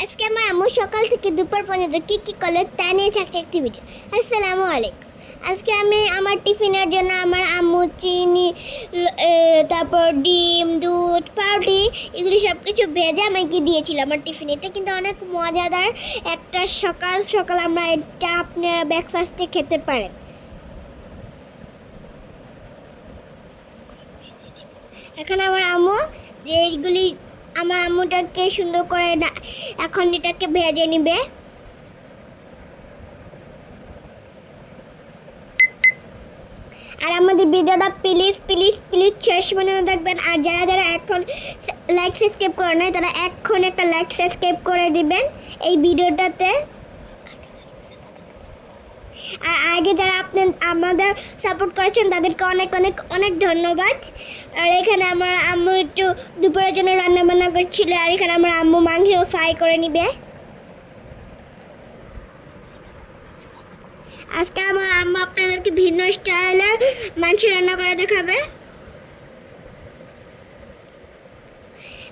আজকে আমার আম্মু সকাল থেকে দুপুর পর্যন্ত কী করলো তা নিয়ে থাকছে একটি ভিডিও। আসসালামু আলাইকুম। আজকে আমি আমার টিফিনের জন্য আমার আম্মু চিনি, তারপর ডিম, দুধ, পাউরুটি এগুলি সব কিছু ভেজে আমাকে দিয়েছিল আমার টিফিন। এটা কিন্তু অনেক মজাদার একটা সকাল সকাল আমরা এটা আপনারা ব্রেকফাস্টে খেতে পারেন। এখন আমার আম্মু যে এইগুলি আমার আম্মুটাকে সুন্দর করে এখন এটাকে ভেজে নিবে। আর আমাদের ভিডিওটা প্লিজ প্লিজ প্লিজ শেষ পর্যন্ত দেখবেন। আর যারা যারা এখন লাইক সাবস্ক্রাইব করে নাই তারা এখন একটা লাইক সাবস্ক্রাইব করে দিবেন এই ভিডিওটাতে। আর আগে যারা আপনি আমাদের সাপোর্ট করেছেন তাদেরকে অনেক অনেক অনেক ধন্যবাদ। আর এখানে আমার আম্মু একটু দুপুরের জন্য রান্না বান্না করছিল। আর এখানে আমার আম্মু মাংস ফ্রাই করে নিবে। আজকে আমার আম্মু আপনাদেরকে ভিন্ন স্টাইলের মাংস রান্না করে দেখাবে।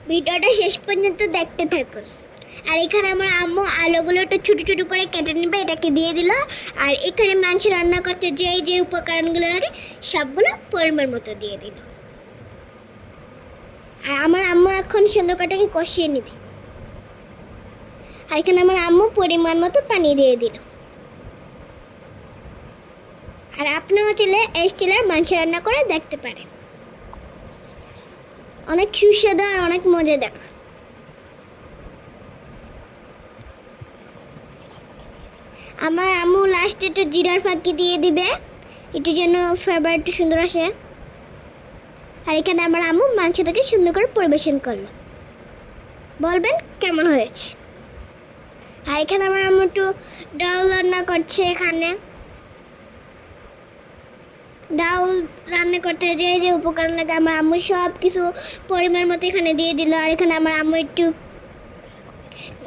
ভিডিওটা শেষ পর্যন্ত দেখতে থাকুন। আর এখানে আমার আম্মু আলুগুলো একটু ছোটো ছোটো করে কেটে নেবে, এটাকে দিয়ে দিল। আর এখানে মাংস রান্না করতে যে উপকরণগুলো লাগে সবগুলো পরিমাণ মতো দিয়ে দিল। আর আমার আম্মু এখন সুন্দর কটাকে কষিয়ে নেবে। আর এখানে আমার আম্মু পরিমাণ মতো পানি দিয়ে দিল। আর আপনিও চলে এই স্টাইলের মাংস রান্না করে দেখতে পারেন, অনেক সুস্বাদু আর অনেক মজাদার। আমার আম্মু লাস্টে একটু জিরার ফাঁকি দিয়ে দিবে, একটু যেন ফ্লেভার একটু সুন্দর আসে। আর এখানে আমার আম্মু মাংসটাকে সুন্দর করে পরিবেশন করলো। বলবেন কেমন হয়েছে। আর এখানে আমার আম্মু একটু ডাউল রান্না করছে। এখানে ডাউল রান্না করতে যে উপকরণ লাগে আমার আম্মু সব কিছু পরিমাণ মতো এখানে দিয়ে দিল। আর এখানে আমার আম্মু একটু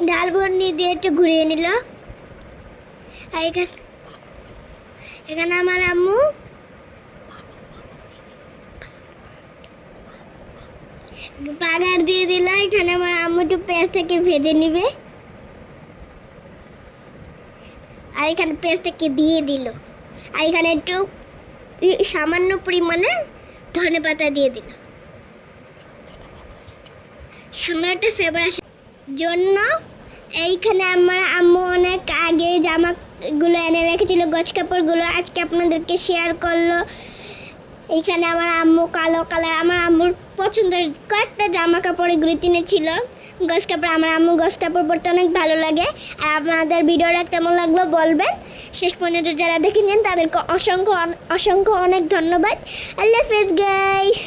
ডাল বড়ি দিয়ে একটু ঘুরিয়ে নিল। আর এখানে আমার আম্মু বাগার দিয়ে দিল। এখানে আমার আম্মু একটু পেঁয়াজটাকে ভেজে নিবে। আর এখানে পেঁয়াজটাকে দিয়ে দিল। আর এখানে একটু সামান্য পরিমাণে ধনেপাতা দিয়ে দিল, সুন্দর একটা ফ্লেভার আসার জন্য। এইখানে আমার আম্মু অনেক আগে জামাগুলো এনে রেখেছিল, গজ কাপড়গুলো আজকে আপনাদেরকে শেয়ার করলো। এইখানে আমার আম্মু কালো কালার আমার আম্মুর পছন্দের কয়েকটা জামা কাপড় এগুলি কিনেছিল গজ কাপড়। আমার আম্মু গজ কাপড় পরতে অনেক ভালো লাগে। আর আপনাদের ভিডিওটা কেমন লাগলো বলবেন। শেষ পর্যন্ত যারা দেখে নেন তাদেরকে অসংখ্য অসংখ্য অনেক ধন্যবাদ। আল্লাহ হাফেজ গাইস।